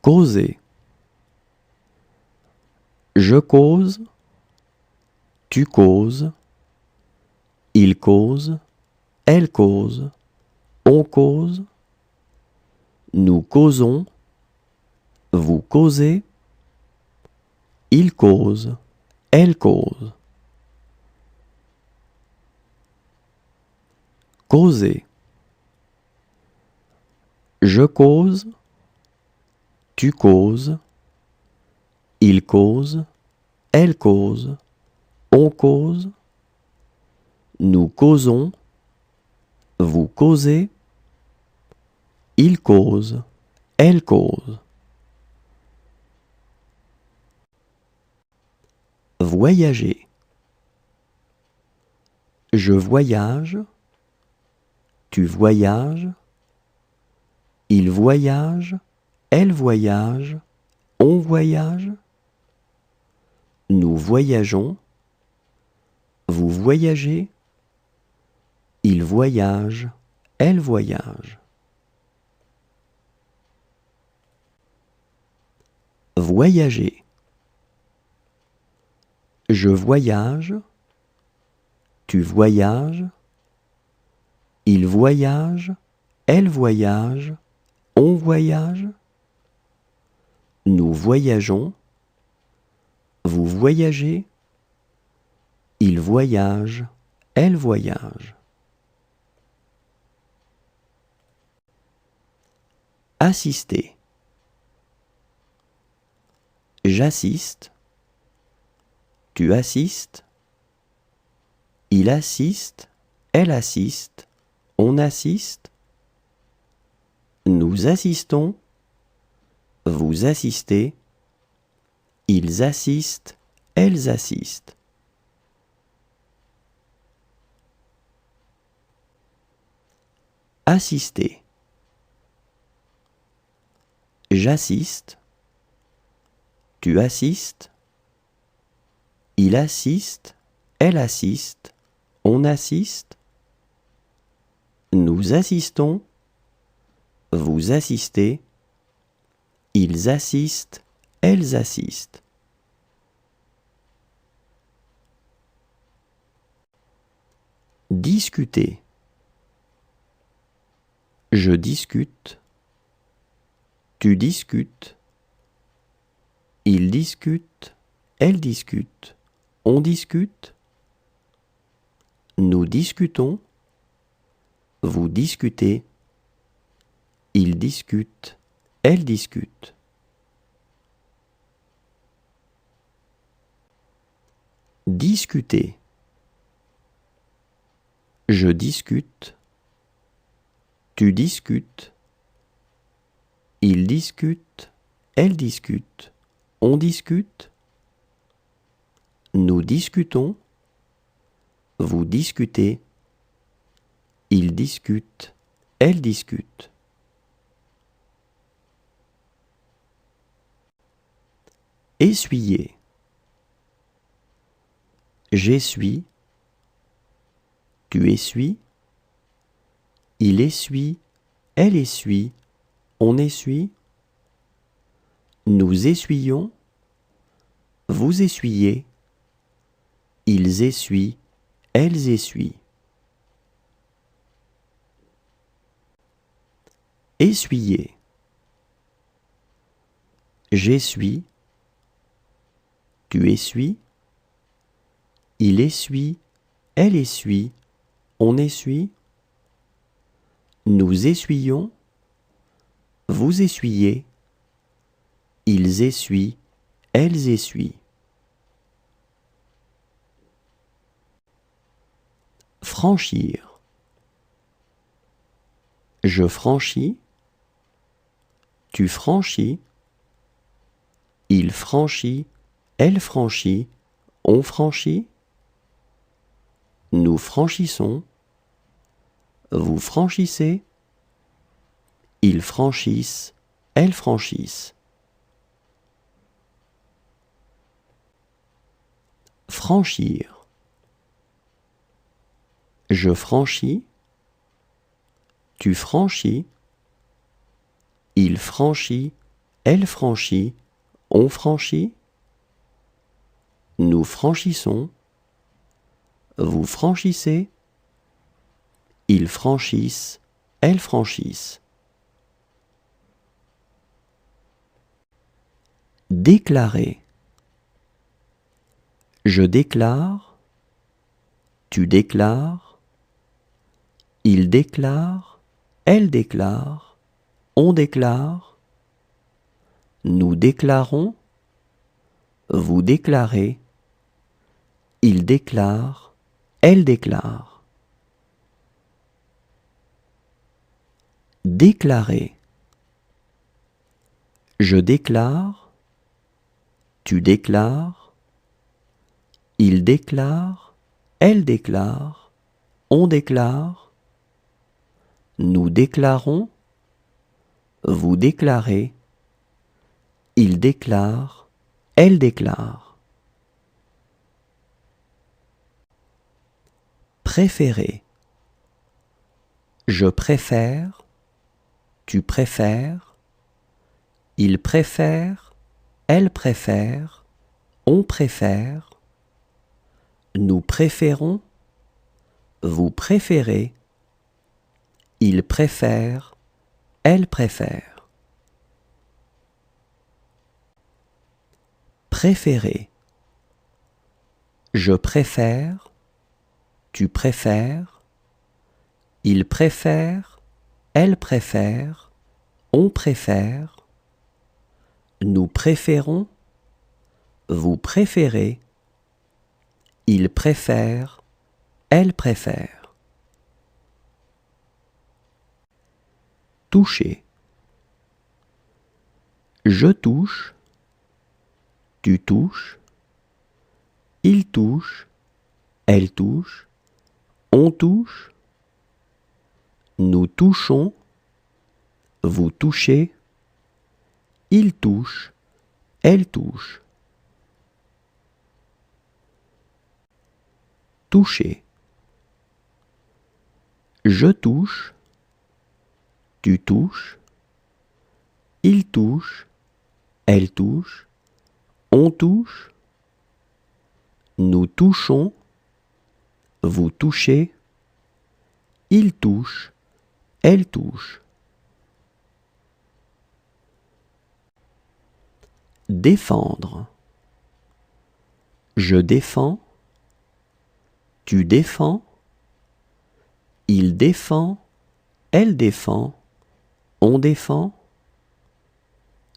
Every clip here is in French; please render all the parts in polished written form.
Causer. Je cause, tu causes, il cause, elle cause, on cause, nous causons, vous causez, il cause, elle cause. Causer. Je cause, tu causes, il cause, elle cause, on cause, nous causons, vous causez, il cause, elle cause. Voyager. Je voyage, tu voyages, il voyage, elle voyage, on voyage, nous voyageons, vous voyagez, il voyage, elle voyage. Voyager. Je voyage, tu voyages, il voyage, elle voyage, on voyage, nous voyageons, vous voyagez, il voyage, elle voyage. Assister. J'assiste, tu assistes, il assiste, elle assiste, on assiste, nous assistons, vous assistez, ils assistent, elles assistent. Assister. J'assiste, tu assistes, il assiste, elle assiste, on assiste, nous assistons, vous assistez, ils assistent, elles assistent. Discuter. Je discute, tu discutes, il discute, elle discute, on discute, nous discutons, vous discutez, il discute, elle discute. Discuter. Je discute, tu discutes, il discute, elle discute, on discute, nous discutons, vous discutez, il discute, elle discute. Essuyer. J'essuie, tu essuies, il essuie, elle essuie, on essuie, nous essuyons, vous essuyez, ils essuient, elles essuient. Essuyer. J'essuie, tu essuies, il essuie, elle essuie, on essuie, nous essuyons, vous essuyez, ils essuient, elles essuient. Franchir. Je franchis, tu franchis, il franchit, elle franchit, on franchit, nous franchissons, vous franchissez, ils franchissent, elles franchissent. Franchir. Je franchis, tu franchis, il franchit, elle franchit, on franchit. Nous franchissons, vous franchissez. Ils franchissent, elles franchissent. Déclarer. Je déclare, tu déclares, il déclare, elle déclare, on déclare, nous déclarons, vous déclarez, il déclare, elle déclare. Déclarer. Je déclare, tu déclares, il déclare, elle déclare, on déclare, nous déclarons, vous déclarez, il déclare, elle déclare. Préférer. Je préfère, tu préfères, il préfère, elle préfère, on préfère, nous préférons, vous préférez, il préfère, elle préfère. Préférer. Je préfère, tu préfères, il préfère, elle préfère, on préfère, nous préférons, vous préférez, il préfère, elle préfère. Toucher. Je touche, tu touches, il touche, elle touche, on touche, nous touchons, vous touchez, il touche, elle touche. Toucher. Je touche, tu touches, il touche, elle touche, on touche, nous touchons, vous touchez, il touche, elle touche. Défendre. Je défends, tu défends, il défend, elle défend, on défend,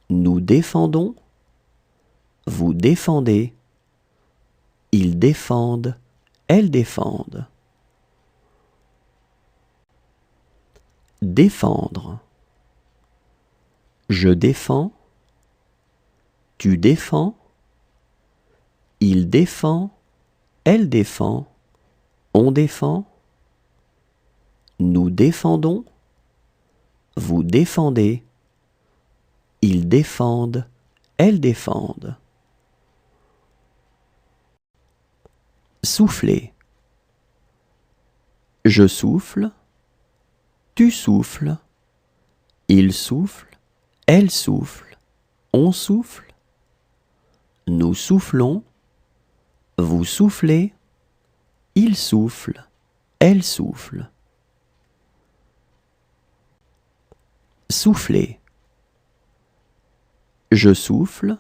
nous défendons, vous défendez, ils défendent, elles défendent. Défendre. Je défends, tu défends, il défend, elle défend, on défend, nous défendons, vous défendez, ils défendent, elles défendent. Souffler. Je souffle, tu souffles, il souffle, elle souffle, on souffle, nous soufflons, vous soufflez, il souffle, elle souffle. Souffler. Je souffle,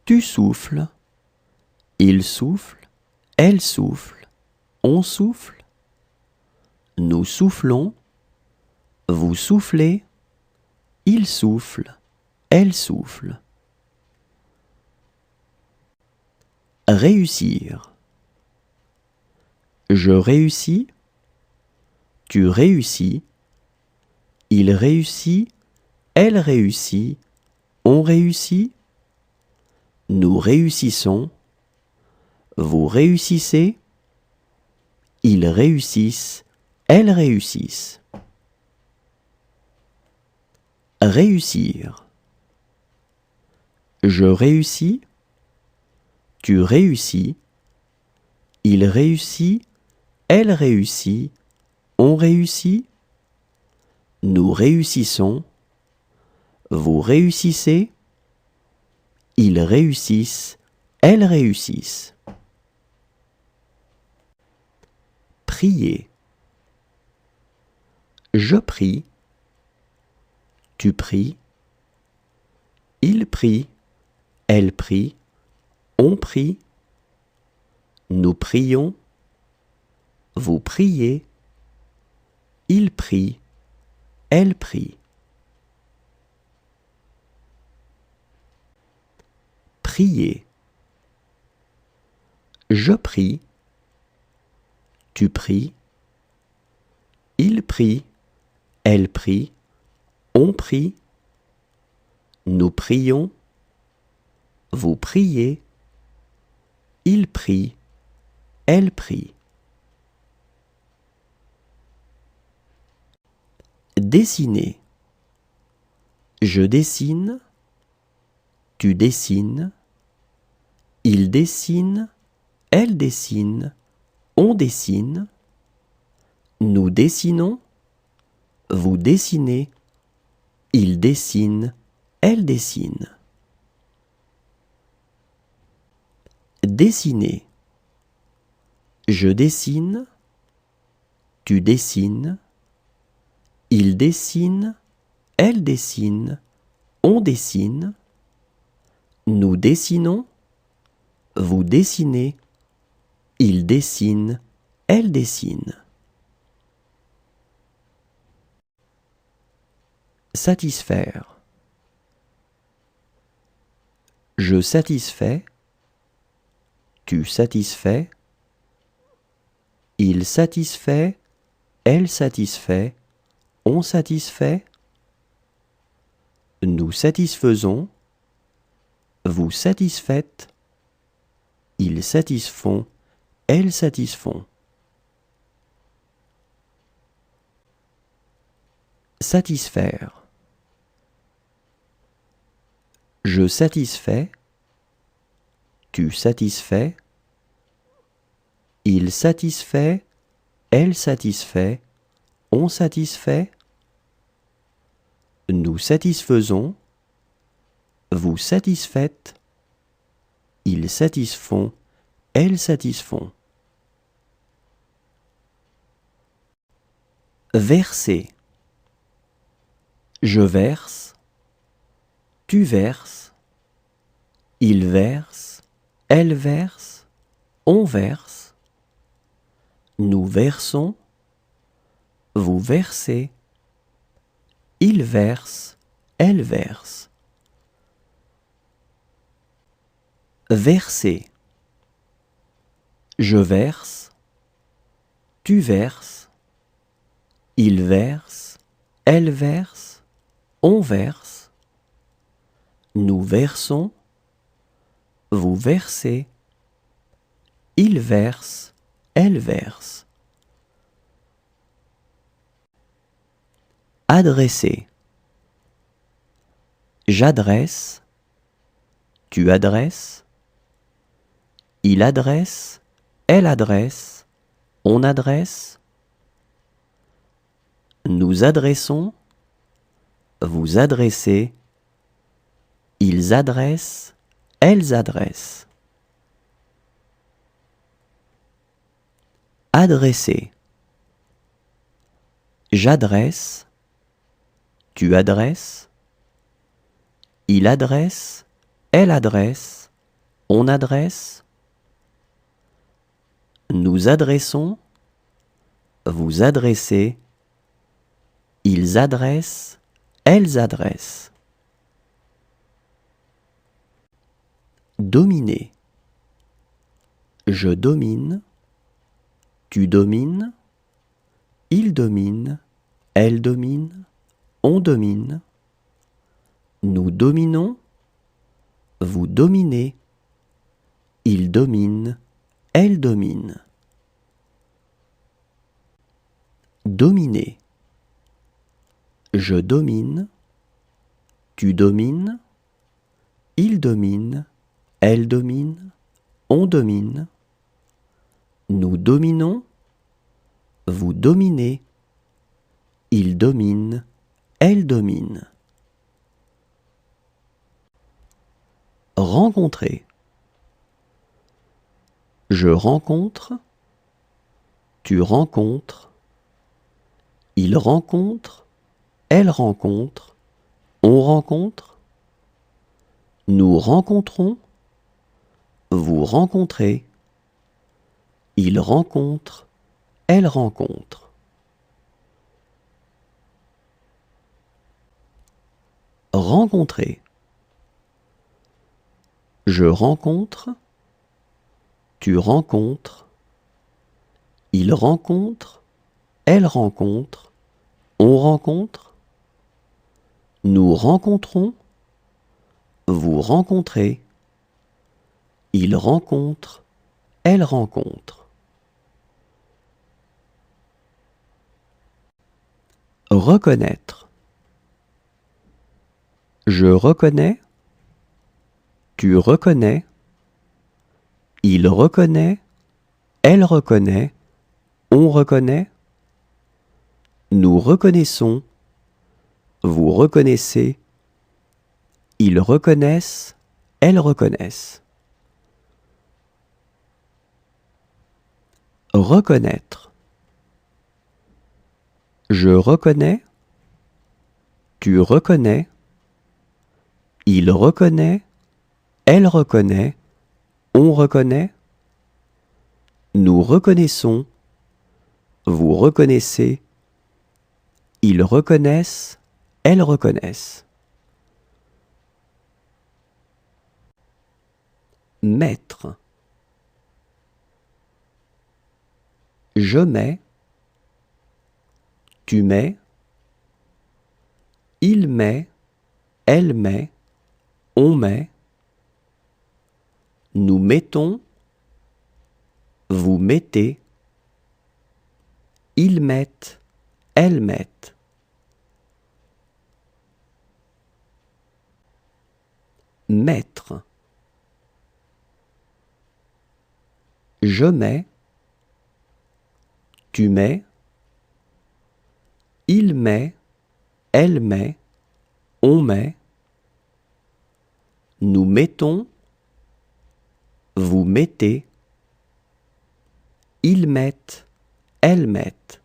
tu souffles, il souffle, elle souffle, on souffle, nous soufflons, vous soufflez, il souffle, elle souffle. Réussir. Je réussis, tu réussis, il réussit, elle réussit, on réussit, nous réussissons, vous réussissez, ils réussissent, elles réussissent. Réussir. Je réussis, tu réussis, il réussit, elle réussit, on réussit, nous réussissons, Vous réussissez. Ils réussissent. Elles réussissent. Prier. Je prie. Tu pries. Il prie. Elle prie. On prie. Nous prions. Vous priez. Il prie. Elle prie. Prier. Je prie. Tu pries. Il prie. Elle prie. On prie. Nous prions. Vous priez. Il prie. Elle prie. Dessiner. Je dessine. Tu dessines. Il dessine. Elle dessine. On dessine. Nous dessinons. Vous dessinez. Il dessine. Elle dessine. Dessiner. Je dessine. Tu dessines. Il dessine. Elle dessine. On dessine. Nous dessinons. Vous dessinez. Il dessine. Elle dessine. Satisfaire. Je satisfais. Tu satisfais. Il satisfait. Elle satisfait. On satisfait. Nous satisfaisons. Vous satisfaites. Ils satisfont. Elles satisfont. Satisfaire. Je satisfais. Tu satisfais. Il satisfait. Elle satisfait. On satisfait. Nous satisfaisons. Vous satisfaites. Ils satisfont. Elles satisfont. Verser. Je verse. Tu verses. Il verse. Elle verse. On verse. Nous versons. Vous versez. Il verse. Elle verse. Verser. Je verse. Tu verses. Il verse. Elle verse. On verse. Nous versons. Vous versez. Il verse. Elle verse. Adresser. J'adresse. Tu adresses. Il adresse. Elle adresse. On adresse. Nous adressons. Vous adressez. Ils adressent. Elles adressent. Adresser. J'adresse. Tu adresses. Il adresse. Elle adresse. On adresse. Nous adressons. Vous adressez. Ils adressent. Elles adressent. Dominer. Je domine. Tu domines. Il domine. Elle domine. On domine. Nous dominons. Vous dominez. Il domine. Elle domine. Dominer. Je domine. Tu domines. Il domine. Elle domine. On domine. Nous dominons. Vous dominez. Il domine. Elle domine. rencontrer. Je rencontre, tu rencontres, il rencontre, elle rencontre, on rencontre, nous rencontrons, vous rencontrez, il rencontre, elle rencontre. Rencontrer. Je rencontre, tu rencontres, il rencontre, elle rencontre, on rencontre, nous rencontrons, vous rencontrez, il rencontre, elle rencontre. Reconnaître. Je reconnais, tu reconnais, il reconnaît, elle reconnaît, on reconnaît, nous reconnaissons, vous reconnaissez, ils reconnaissent, elles reconnaissent. Reconnaître. Je reconnais, tu reconnais, il reconnaît, elle reconnaît, on reconnaît, nous reconnaissons, vous reconnaissez, ils reconnaissent, elles reconnaissent. Mettre. Je mets, tu mets, il met, elle met, on met, nous mettons, vous mettez, ils mettent, elles mettent. Mettre. Je mets, tu mets, il met, elle met, on met, nous mettons, vous mettez, ils mettent, elles mettent.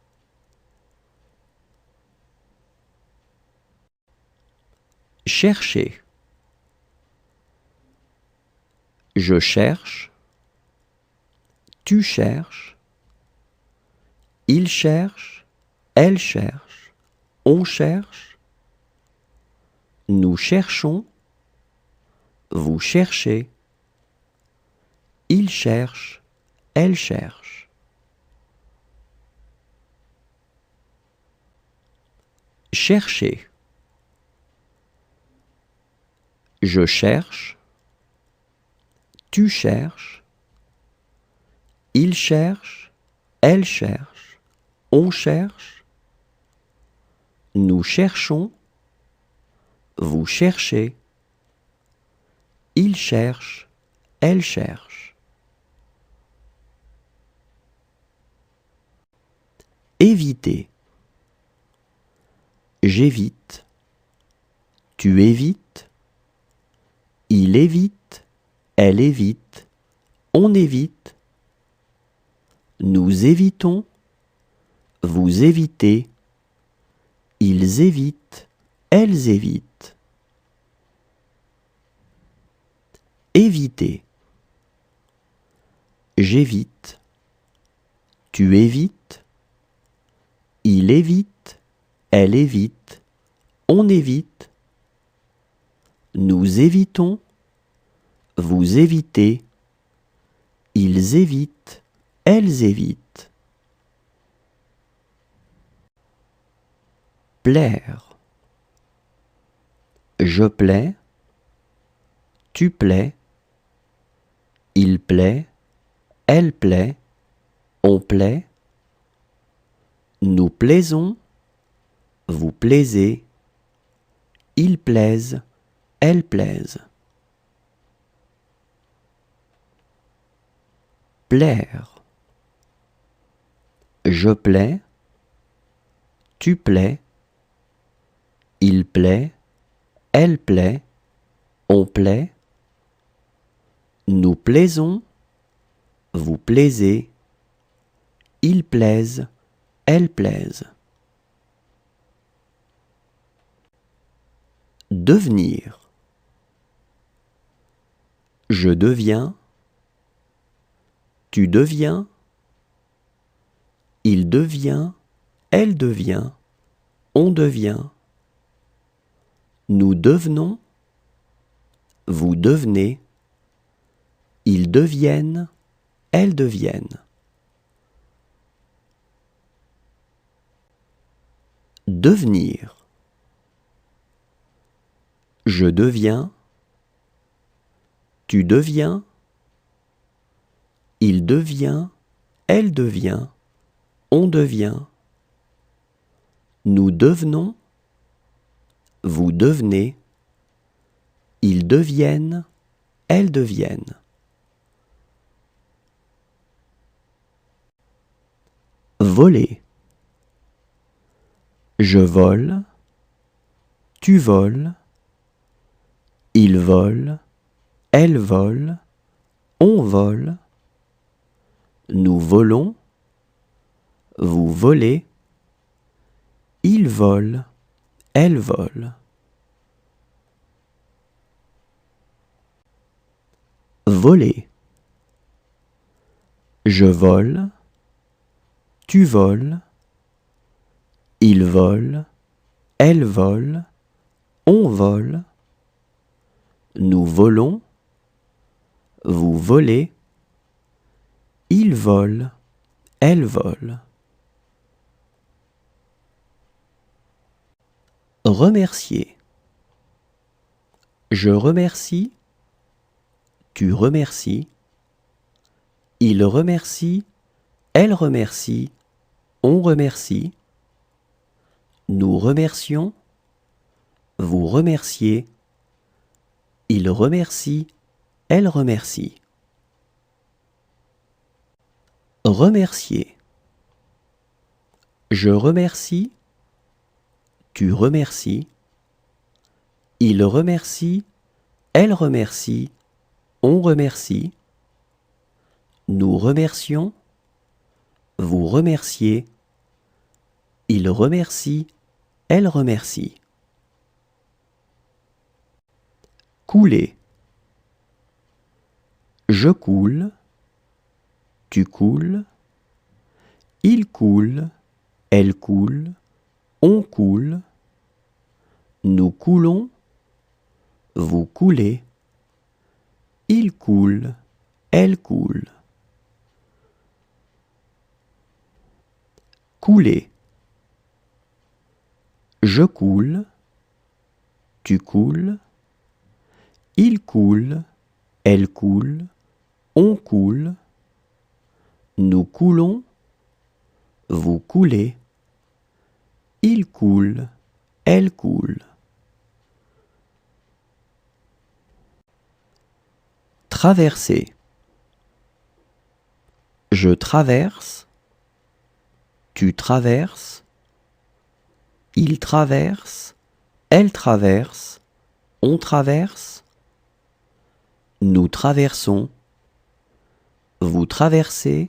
Chercher. Je cherche, tu cherches, il cherche, elle cherche, on cherche, nous cherchons, vous cherchez, il cherche, elle cherche. Chercher. Je cherche, tu cherches, il cherche, elle cherche, on cherche, nous cherchons, vous cherchez, il cherche, elle cherche. Éviter. J'évite, tu évites, il évite, elle évite, on évite, nous évitons, vous évitez, ils évitent, elles évitent. Éviter. J'évite, tu évites, il évite, elle évite, on évite, nous évitons, vous évitez, ils évitent, elles évitent. Plaire. Je plais, tu plais, il plaît, elle plaît, on plaît, nous plaisons, vous plaisez, ils plaisent, elles plaisent. Plaire. Je plais, tu plais, il plaît, elle plaît, on plaît, Nous plaisons, vous plaisez, ils plaisent, elles plaisent. Devenir. Je deviens, tu deviens, il devient, elle devient, on devient. Nous devenons, vous devenez, ils deviennent, elles deviennent. Devenir. Je deviens, tu deviens, il devient, elle devient, on devient. Nous devenons, vous devenez, ils deviennent, elles deviennent. Voler. Je vole, tu voles, il vole, elle vole, on vole. Nous volons, vous volez, il vole, elle vole. Voler. Je vole, tu voles, il vole, elle vole, on vole. Nous volons, vous volez, il vole, elle vole. Remercier. Je remercie, tu remercies, il remercie, elle remercie, on remercie. Nous remercions, vous remerciez, il remercie, elle remercie. Remercier. Je remercie, tu remercies, il remercie, elle remercie, on remercie. Nous remercions, vous remerciez, il remercie, elle remercie. Couler. Je coule, tu coules, il coule, elle coule, on coule. Nous coulons, vous coulez, il coule, elle coule. Couler. Je coule, tu coules, il coule, elle coule, on coule. Nous coulons, vous coulez, il coule, elle coule. Traverser. Je traverse, tu traverses, il traverse, elle traverse, on traverse. Nous traversons, vous traversez,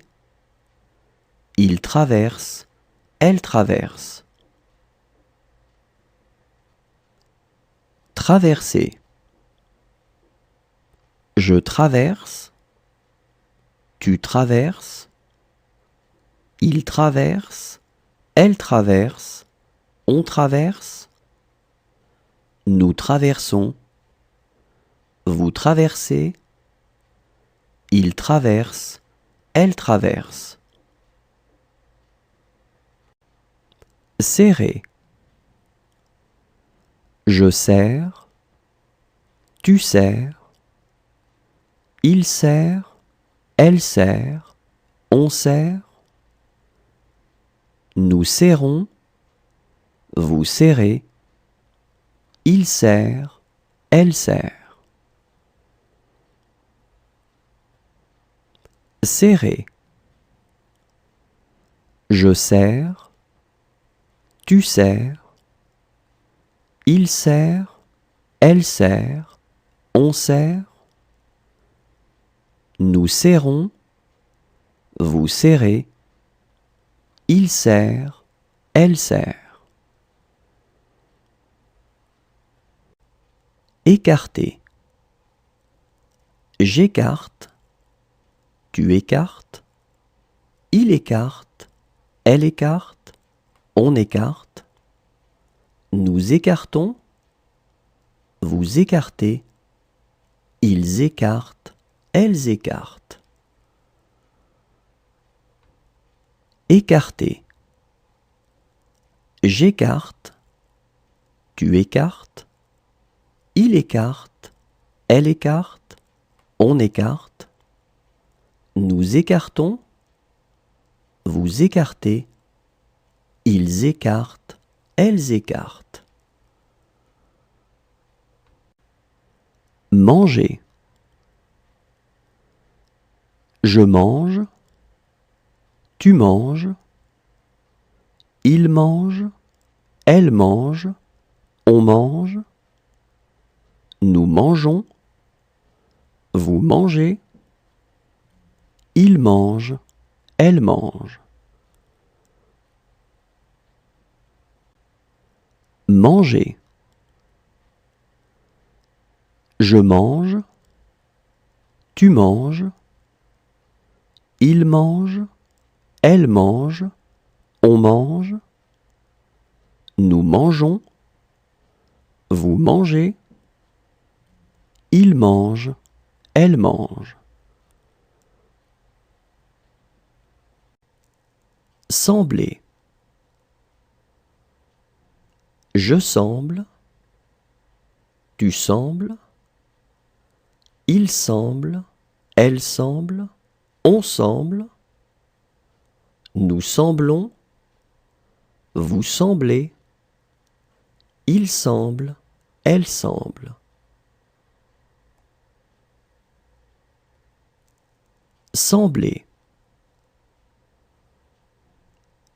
il traverse, elle traverse. Traverser. Je traverse, tu traverses, il traverse, elle traverse, on traverse. Nous traversons, vous traversez, il traverse, elle traverse. Serrer. Je serre, tu serres, il serre, elle serre, on serre. Nous serrons, vous serrez, il serre, elle serre. Serrer. Je serre, tu serres, il serre, elle serre, on serre. Nous serrons, vous serrez, il serre, elle serre. Écarter. J'écarte, tu écartes, il écarte, elle écarte, on écarte. Nous écartons, vous écartez, ils écartent, elles écartent. Écarter. J'écarte, tu écartes, il écarte, elle écarte, on écarte. Nous écartons, vous écartez, ils écartent, elles écartent. Manger. Je mange, tu manges, il mange, elle mange, on mange. Nous mangeons, vous mangez, il mange, elle mange. Manger. Je mange, tu manges, il mange, elle mange, on mange. Nous mangeons, vous mangez, il mange, elle mange. Sembler. Je semble, tu sembles, il semble, elle semble, on semble. Nous semblons, vous semblez, il semble, elle semble. Sembler.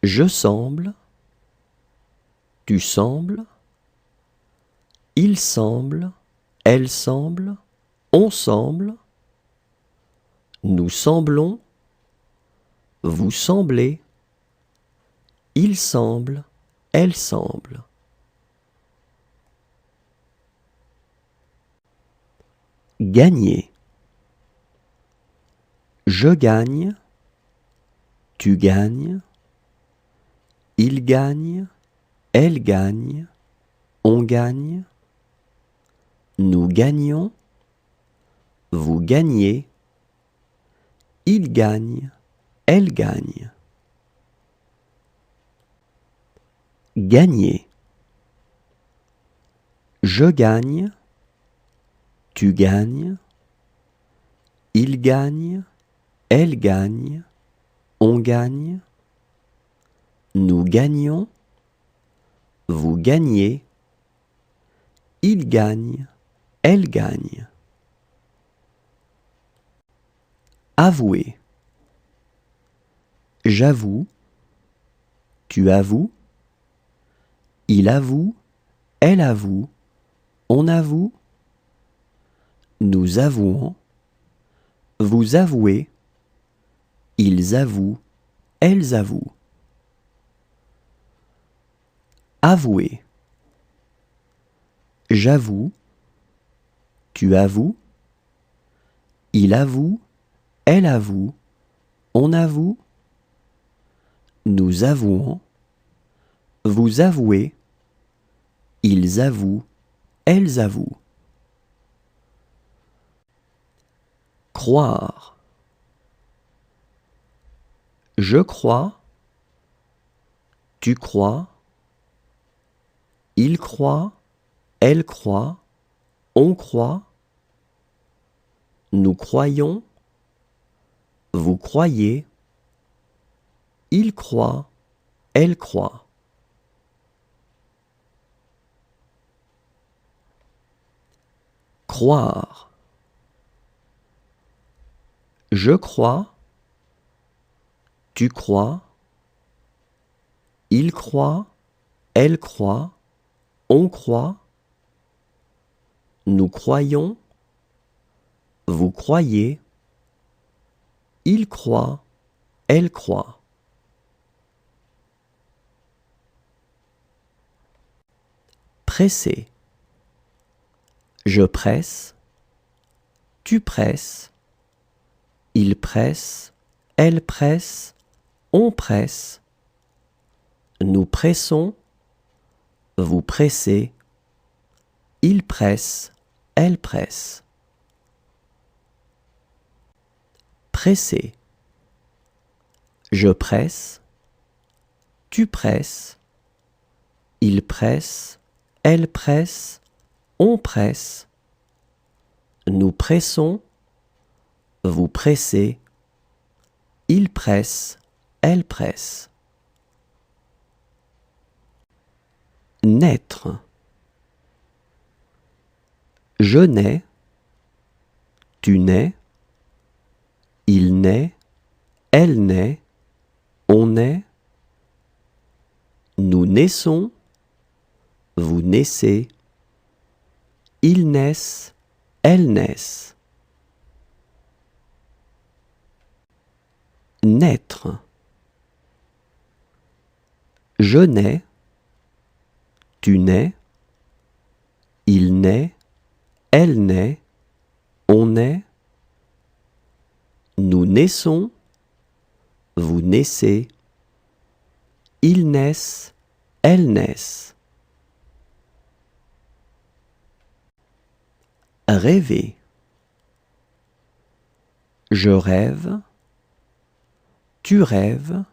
Je semble, tu sembles, il semble, elle semble, on semble. Nous semblons, vous semblez, il semble, elle semble. Gagner. Je gagne, tu gagnes, il gagne, elle gagne, on gagne. Nous gagnons, vous gagnez, il gagne, elle gagne. Gagner. Je gagne, tu gagnes, il gagne, elle gagne, on gagne. Nous gagnons, vous gagnez, il gagne, elle gagne. Avouer. J'avoue, tu avoues, il avoue, elle avoue, on avoue. Nous avouons, vous avouez, ils avouent, elles avouent. Avouer. J'avoue, tu avoues, il avoue, elle avoue, on avoue. Nous avouons, vous avouez, ils avouent, elles avouent. Croire. Je crois, tu crois, il croit, elle croit, on croit. Nous croyons, vous croyez, il croit, elle croit. Croire. Je crois, tu crois, il croit, elle croit, on croit. Nous croyons, vous croyez, il croit, elle croit. Presser. Je presse, tu presses, il presse, elle presse, on presse. Nous pressons, vous pressez, il presse, elle presse. Presser. Je presse, tu presses, il presse, elle presse, on presse. Nous pressons, vous pressez, il presse, elle presse. Naître. Je nais, tu nais, il naît, elle naît, on naît. Nous naissons, vous naissez, ils naissent, elles naissent. Naître. Je nais, tu nais, il naît, elle naît, on naît. Nous naissons, vous naissez, ils naissent, elles naissent. Rêver. Je rêve, tu rêves,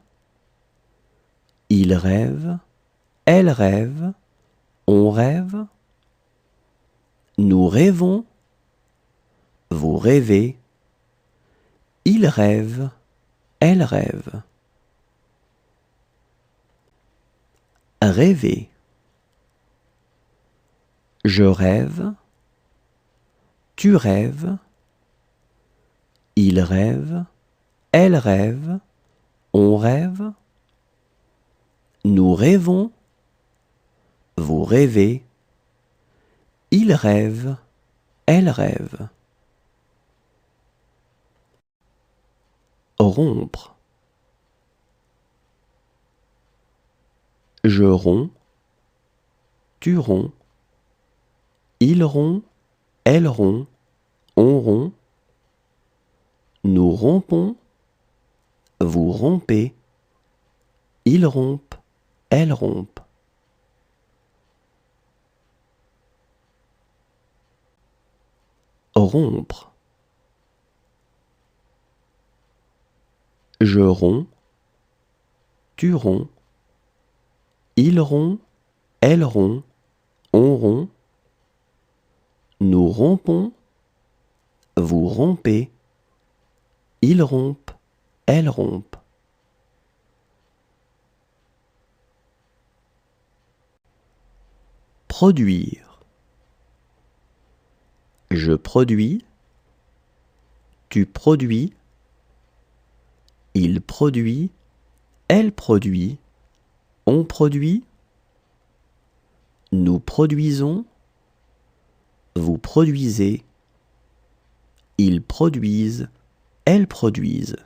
il rêve, elle rêve, on rêve. Nous rêvons, vous rêvez, il rêve, elle rêve. Rêver. Je rêve, tu rêves, il rêve, elle rêve, on rêve. Nous rêvons, vous rêvez, il rêve, elle rêve. Rompre. Je romps, tu romps, il rompt, elle rompt, on rompt. Nous rompons, vous rompez, ils rompent, elles rompent. Rompre. Je romps, tu romps, il rompt, elle rompt, on rompt. Nous rompons, vous rompez, ils rompent, elles rompent. Produire. Je produis, tu produis, il produit, elle produit, on produit. Nous produisons, vous produisez, ils produisent, elles produisent.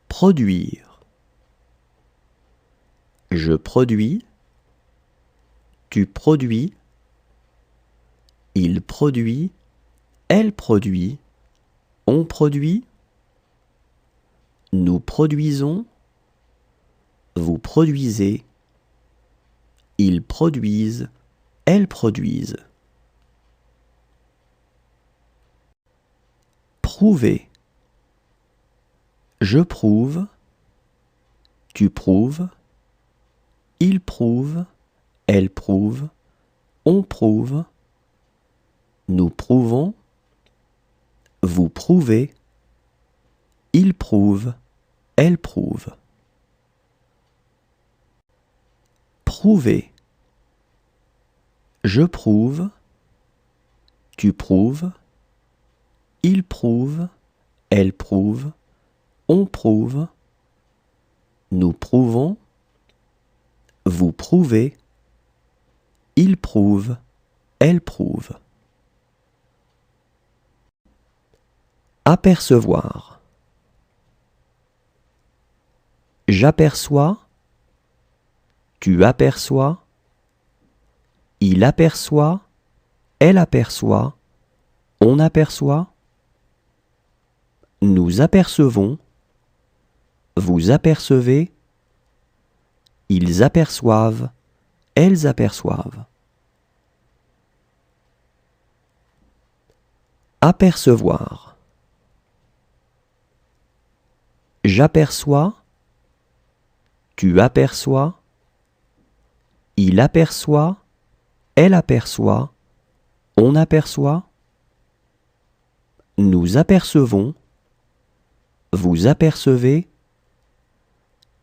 Produire. Je produis, tu produis, il produit, elle produit, on produit. Nous produisons, vous produisez, ils produisent, elles produisent. Prouver. Je prouve, tu prouves, il prouve, elle prouve, on prouve. Nous prouvons, vous prouvez, il prouve, elle prouve. Prouver. Je prouve, tu prouves, il prouve, elle prouve, on prouve. Nous prouvons, vous prouvez, il prouve, elle prouve. Apercevoir. J'aperçois. Tu aperçois. Il aperçoit. Elle aperçoit. On aperçoit. Nous apercevons. Vous apercevez. Ils aperçoivent. Elles aperçoivent. Apercevoir. J'aperçois. Tu aperçois. Il aperçoit. Elle aperçoit. On aperçoit. Nous apercevons. Vous apercevez.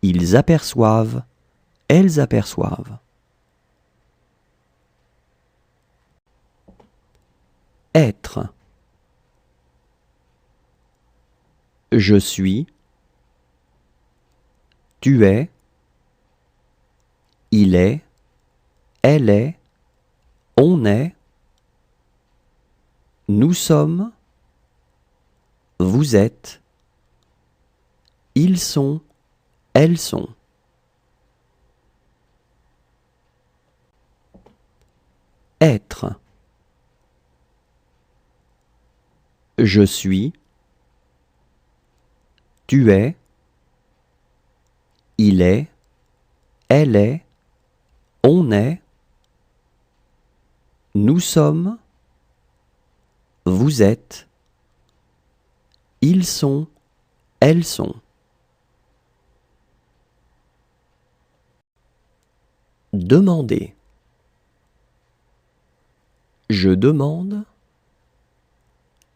Ils aperçoivent. Elles aperçoivent. Être. Je suis. Tu es. Il est. Elle est. On est. Nous sommes. Vous êtes. Ils sont. Elles sont. Être. Je suis. Tu es. Il est. Elle est. On est. Nous sommes. Vous êtes. Ils sont. Elles sont. Demander. Je demande.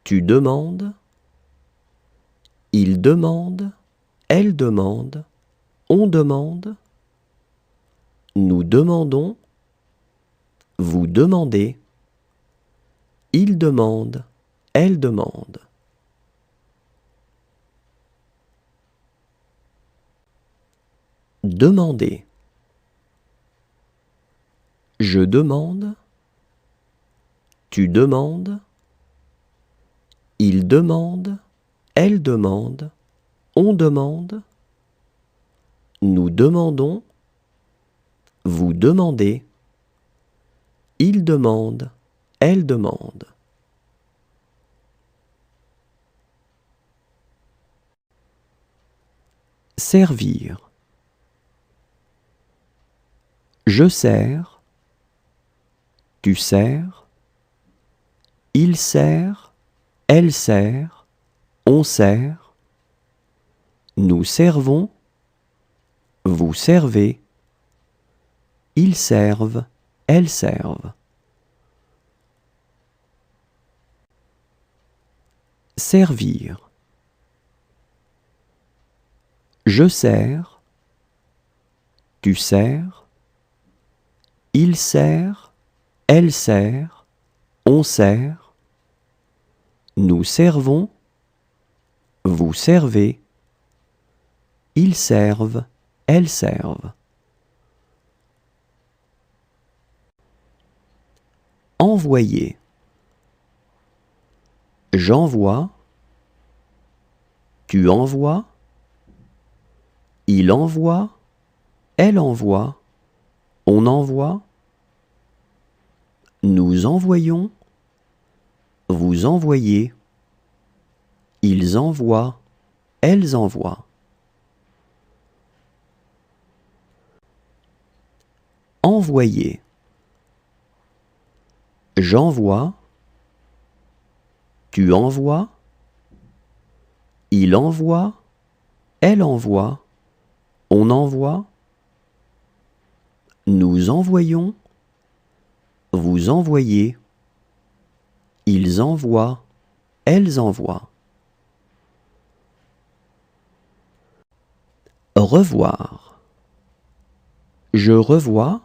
Tu demandes. Il demande. Elle demande. On demande. Nous demandons. Vous demandez. Il demande. Elle demande. Demander. Je demande. Tu demandes. Il demande. Elle demande. On demande. Nous demandons. Vous demandez. Il demande. Elle demande. Servir. Je sers. Tu sers. Il sert. Elle sert. On sert. Nous servons. Vous servez. Ils servent. Elles servent. Servir. Je sers. Tu sers. Il sert. Elle sert. On sert. Nous servons. Vous servez. Ils servent. Elles servent. Envoyer. J'envoie. Tu envoies. Il envoie. Elle envoie. On envoie. Nous envoyons. Vous envoyez. Ils envoient. Elles envoient. Envoyer. J'envoie. Tu envoies. Il envoie. Elle envoie. On envoie. Nous envoyons. Vous envoyez. Ils envoient. Elles envoient. Revoir. Je revois.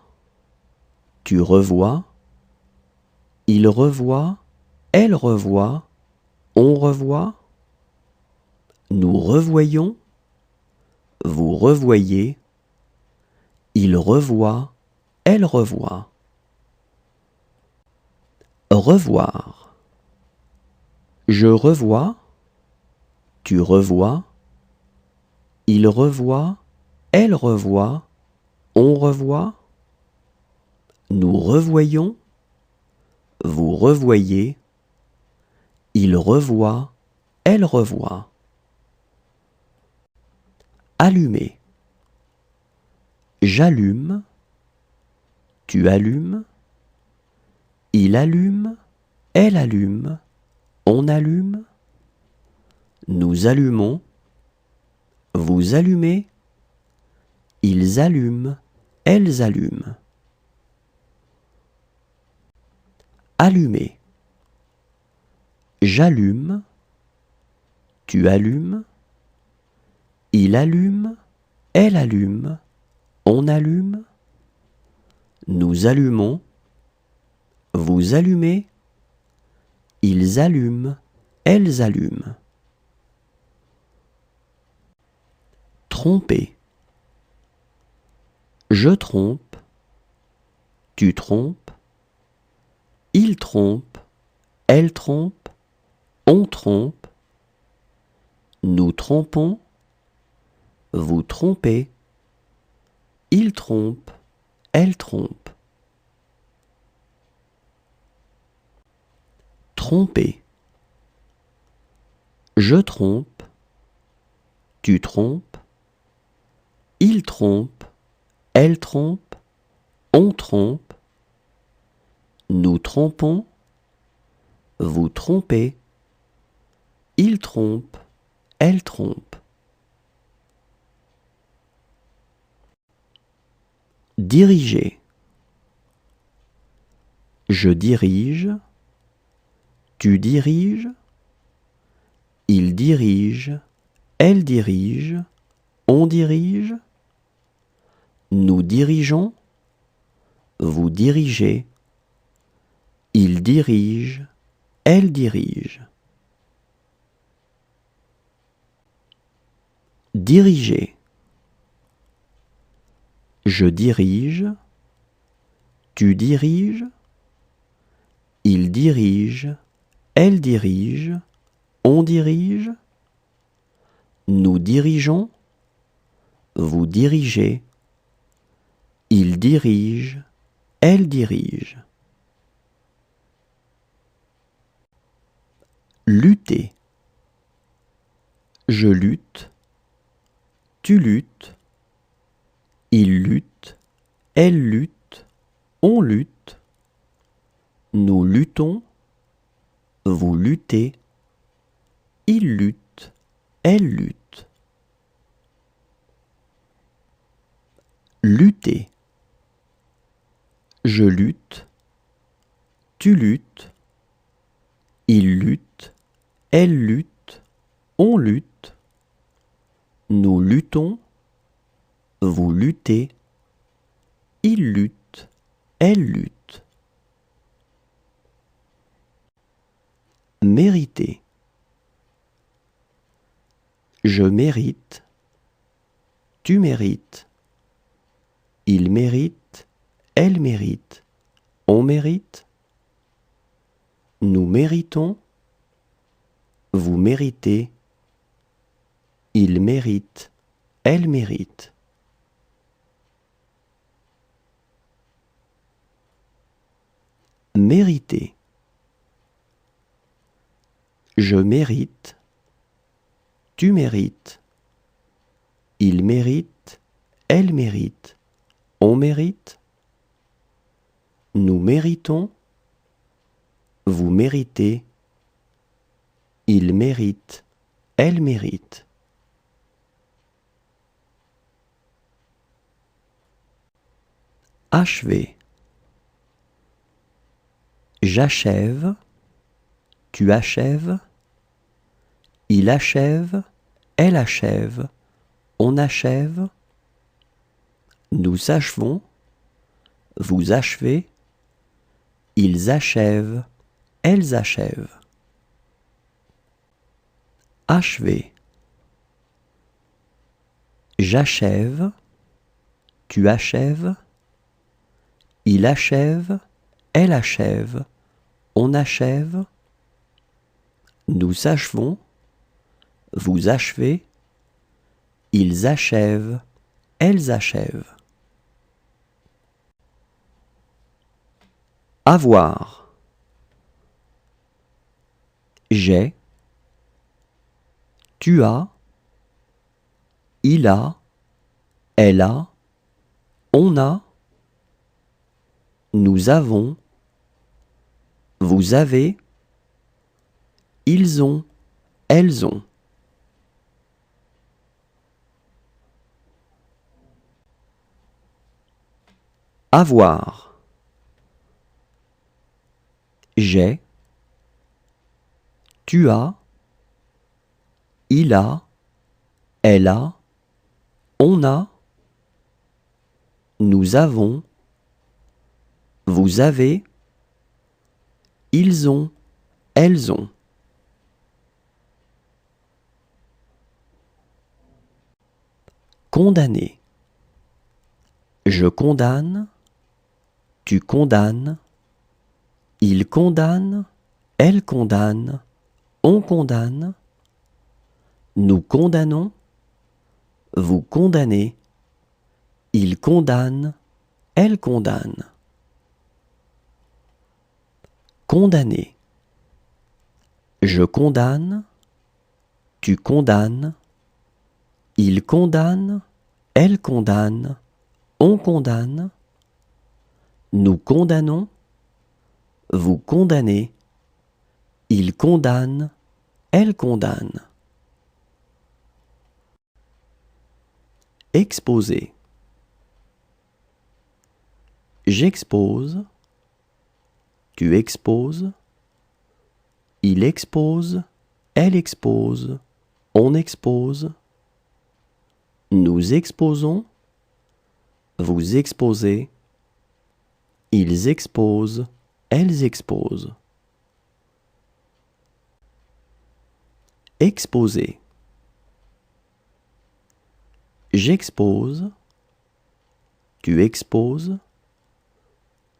Tu revois. Il revoit. Elle revoit. On revoit. Nous revoyons. Vous revoyez. Il revoit. Elle revoit. Revoir. Je revois. tu revois, il revoit, elle revoit, on revoit, nous revoyons, vous revoyez, il revoit, elle revoit. Allumer. J'allume, tu allumes, il allume, elle allume, on allume, nous allumons, vous allumez, ils allument, elles allument. Allumer. J'allume, tu allumes, il allume, elle allume, on allume, nous allumons, vous allumez, ils allument, elles allument. Tromper. Je trompe, tu trompes, il trompe, elle trompe, on trompe, nous trompons, vous trompez, il trompe, elle trompe. Tromper. Je trompe, tu trompes, il trompe, elle trompe, on trompe, nous trompons, vous trompez, il trompe, elle trompe. Diriger. Je dirige, tu diriges, il dirige, elle dirige, on dirige, nous dirigeons, vous dirigez, il dirige, elle dirige. Diriger. Je dirige, tu diriges, il dirige, elle dirige, on dirige, nous dirigeons, vous dirigez, il dirige, elle dirige. Lutter. Je lutte, tu luttes, il lutte, elle lutte, on lutte, nous luttons, vous luttez, il lutte, elle lutte. Lutter. Je lutte, tu luttes, il lutte, elle lutte, on lutte, nous luttons, vous luttez, il lutte, elle lutte. Mériter. Je mérite, tu mérites, il mérite, elle mérite, on mérite, nous méritons, vous méritez, il mérite, elle mérite. Mériter. Je mérite, tu mérites, il mérite, elle mérite, on mérite, nous méritons, vous méritez, il mérite, elle mérite. Achever. J'achève, tu achèves, il achève, elle achève, on achève, nous achevons, vous achevez, ils achèvent, elles achèvent. Achever. J'achève, tu achèves, il achève, elle achève, on achève, nous achevons, vous achevez, ils achèvent, elles achèvent. Avoir. J'ai, tu as, il a, elle a, on a, nous avons, vous avez, ils ont, elles ont. Avoir. J'ai, tu as, il a, elle a, on a, nous avons, vous avez, ils ont, elles ont. Condamner. Je condamne, tu condamnes, il condamne, elle condamne, on condamne, nous condamnons, vous condamnez, il condamne, elle condamne. Condamner. Je condamne, tu condamnes, il condamne, elle condamne, on condamne, nous condamnons, vous condamnez, il condamne, elle condamne. Exposer. J'expose, tu exposes, il expose, elle expose, on expose, nous exposons, vous exposez, ils exposent, elles exposent. Exposer. J'expose, tu exposes,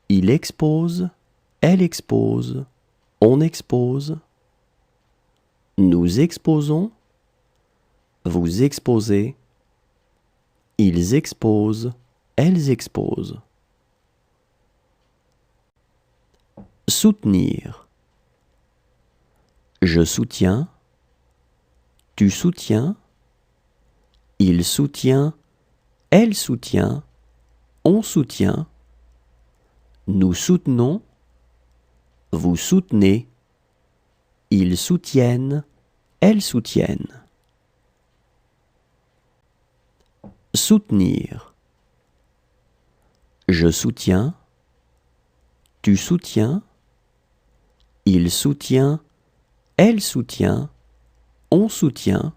il expose, elle expose, on expose, nous exposons, vous exposez, ils exposent, elles exposent. Soutenir. Je soutiens, tu soutiens, il soutient, elle soutient, on soutient, nous soutenons, vous soutenez, ils soutiennent, elles soutiennent. Soutenir. Je soutiens, tu soutiens, il soutient, elle soutient, on soutient,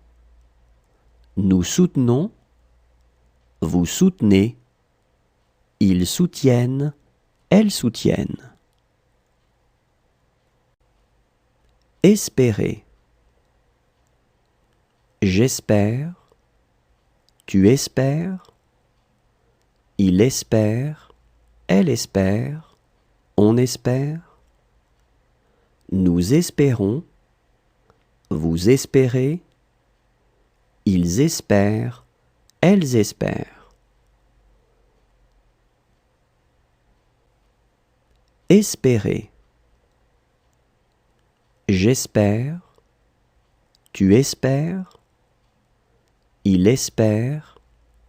nous soutenons, vous soutenez, ils soutiennent, elles soutiennent. Espérer. J'espère, tu espères, il espère, elle espère, on espère, nous espérons, vous espérez, ils espèrent, elles espèrent. Espérer. J'espère, tu espères, il espère,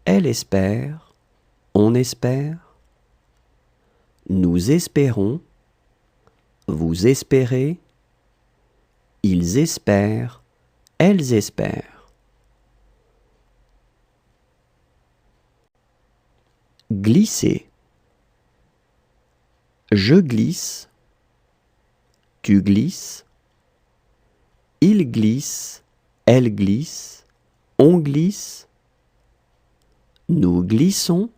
elle espère, on espère, nous espérons, vous espérez, ils espèrent, elles espèrent. Glisser. Je glisse, tu glisses, il glisse, elle glisse, on glisse, nous glissons,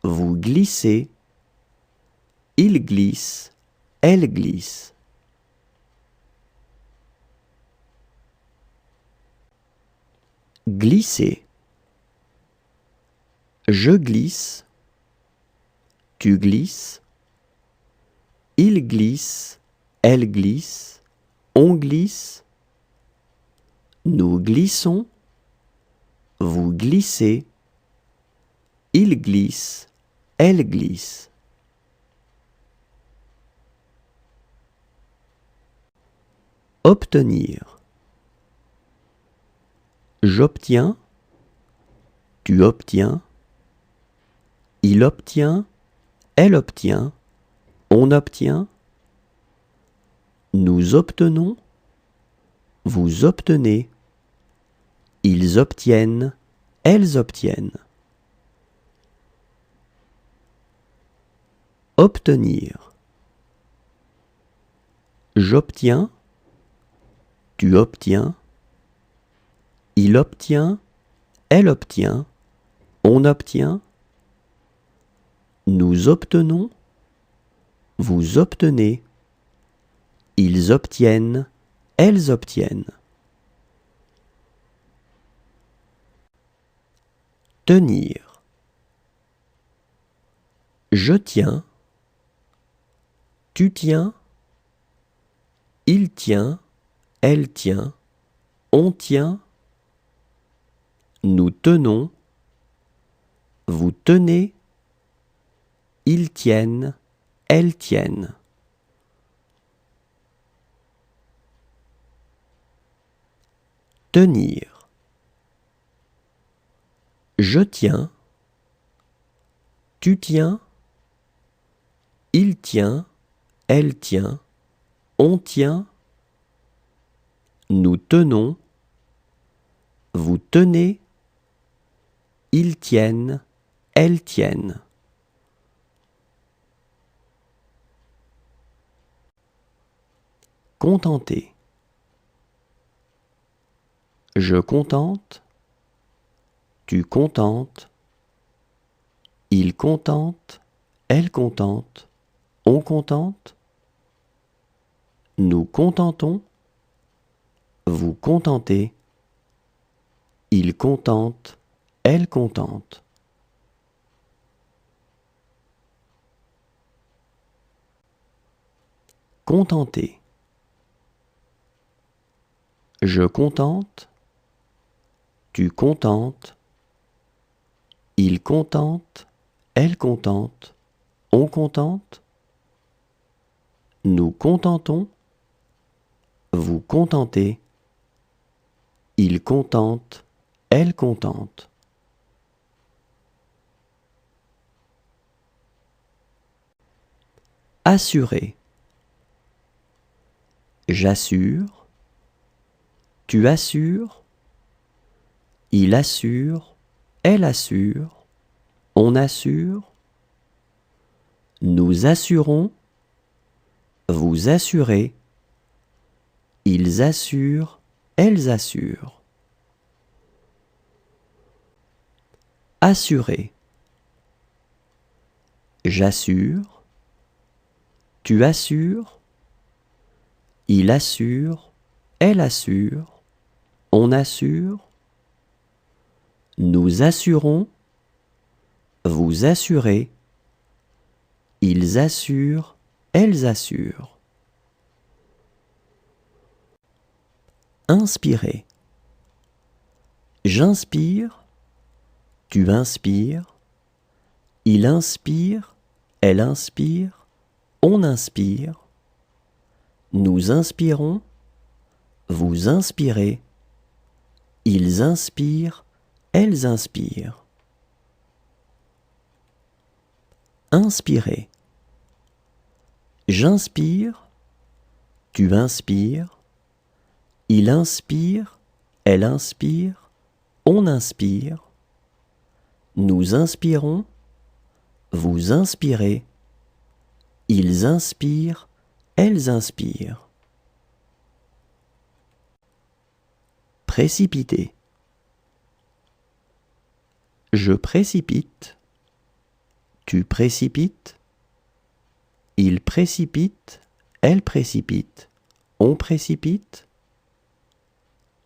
vous glissez, il glisse, elle glisse. Glisser. Je glisse, tu glisses, il glisse, elle glisse, on glisse, Nous glissons, vous glissez, il glisse, elle glisse. Obtenir. J'obtiens, tu obtiens, il obtient, elle obtient, on obtient, nous obtenons, vous obtenez, ils obtiennent, elles obtiennent. Obtenir. J'obtiens, tu obtiens, il obtient, elle obtient, on obtient, nous obtenons, vous obtenez, ils obtiennent, elles obtiennent. Tenir. Je tiens, tu tiens, il tient, elle tient, on tient, nous tenons, vous tenez, ils tiennent, elles tiennent. Tenir. Je tiens, tu tiens, il tient, elle tient, on tient, nous tenons, vous tenez, ils tiennent, elles tiennent. Contenter. Je contente, tu contentes, il contente, elle contente, on contente, nous contentons, vous contentez, il contente, elle contente. Contenter. Je contente, tu contentes, il contente, elle contente, on contente, nous contentons, vous contentez, il contente, elle contente. Assurer. J'assure, tu assures, il assure, elle assure, on assure, nous assurons, vous assurez, ils assurent, elles assurent. Assurer. J'assure, tu assures, il assure, elle assure, on assure, nous assurons, vous assurez, ils assurent, elles assurent. Inspirer. J'inspire, tu inspires, il inspire, elle inspire, on inspire, nous inspirons, vous inspirez, ils inspirent, elles inspirent. Inspirer. J'inspire, tu inspires, il inspire, elle inspire, on inspire, nous inspirons, vous inspirez, ils inspirent, elles inspirent. Précipiter. Je précipite, tu précipites, il précipite, elle précipite, on précipite,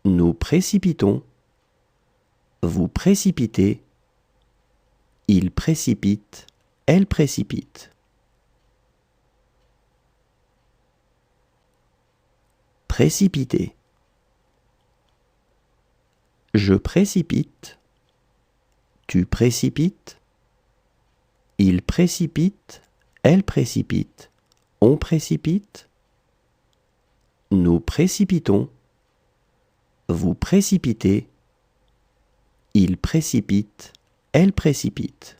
nous précipitons, vous précipitez, il précipite, elle précipite. Précipiter. Je précipite. Tu précipites. Il précipite. Elle précipite. On précipite. Nous précipitons. Vous précipitez. Il précipite. Elle précipite.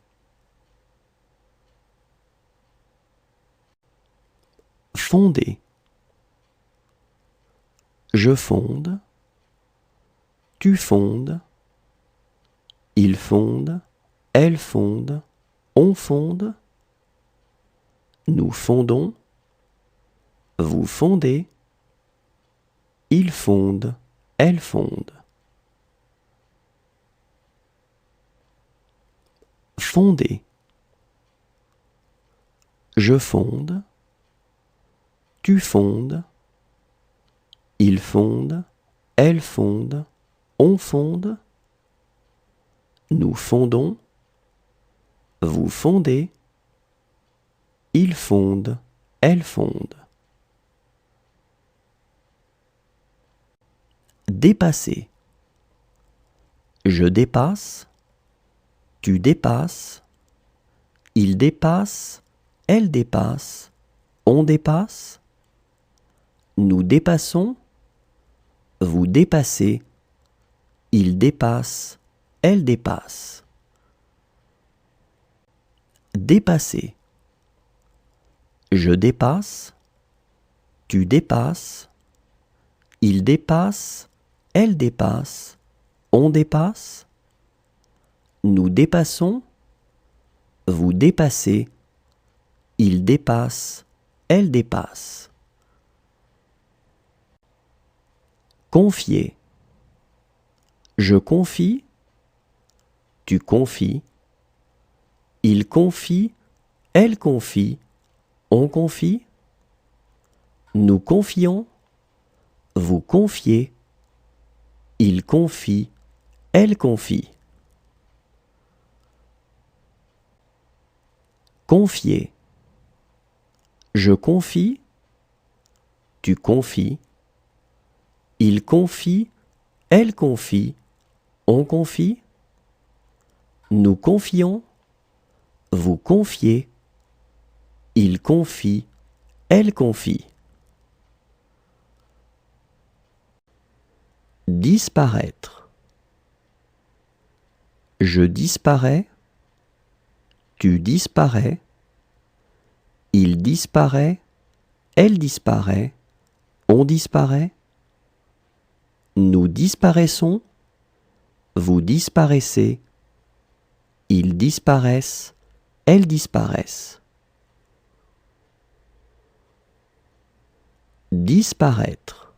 Fonder. Je fonde. Tu fondes. Il fonde. Elle fonde. On fonde. Nous fondons. Vous fondez. Il fonde. Elle fonde. Fonder. Je fonde. Tu fondes. Il fonde. Elle fonde. On fonde. Nous fondons. Vous fondez. Il fonde. Elle fonde. Dépasser. Je dépasse. Tu dépasses. Il dépasse. Elle dépasse. On dépasse. Nous dépassons. Vous dépassez. Il dépasse. Elle dépasse. Dépasser. Je dépasse. Tu dépasses. Il dépasse. Elle dépasse. On dépasse. Nous dépassons. Vous dépassez. Il dépasse. Elle dépasse. Confier. Je confie. Tu confies. Il confie. Elle confie. On confie. Nous confions. Vous confiez. Il confie. Elle confie. Confier. Je confie. Tu confies. Il confie. Elle confie. On confie. Nous confions. Vous confiez. Il confie. Elle confie. Disparaître. Je disparais. Tu disparais. Il disparaît. Elle disparaît. On disparaît. Nous disparaissons. Vous disparaissez. Ils disparaissent. Elles disparaissent. Disparaître.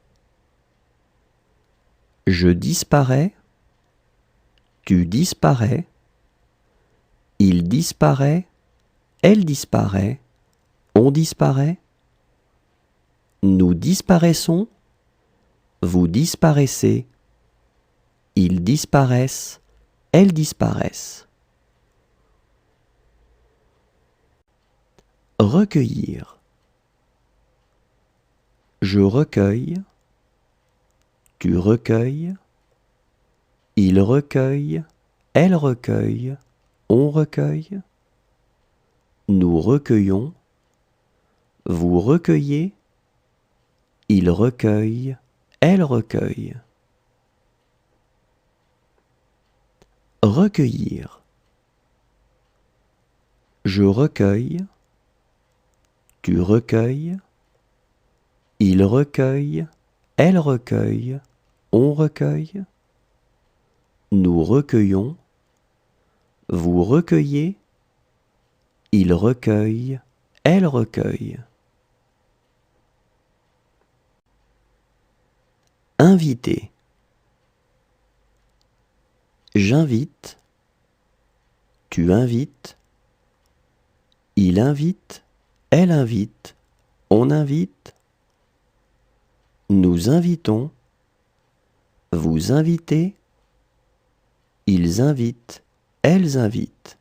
Je disparais. Tu disparais. Il disparaît. Elle disparaît. On disparaît. Nous disparaissons. Vous disparaissez. Ils disparaissent. Elles disparaissent. Recueillir. Je recueille. Tu recueilles. Il recueille. Elle recueille. On recueille. Nous recueillons. Vous recueillez. Il recueille. Elle recueille. Recueillir. Je recueille. Tu recueilles. Il recueille. Elle recueille. On recueille. Nous recueillons. Vous recueillez. Il recueille. Elle recueille. Inviter. J'invite. Tu invites. Il invite. Elle invite. On invite. Nous invitons. Vous invitez. Ils invitent. Elles invitent.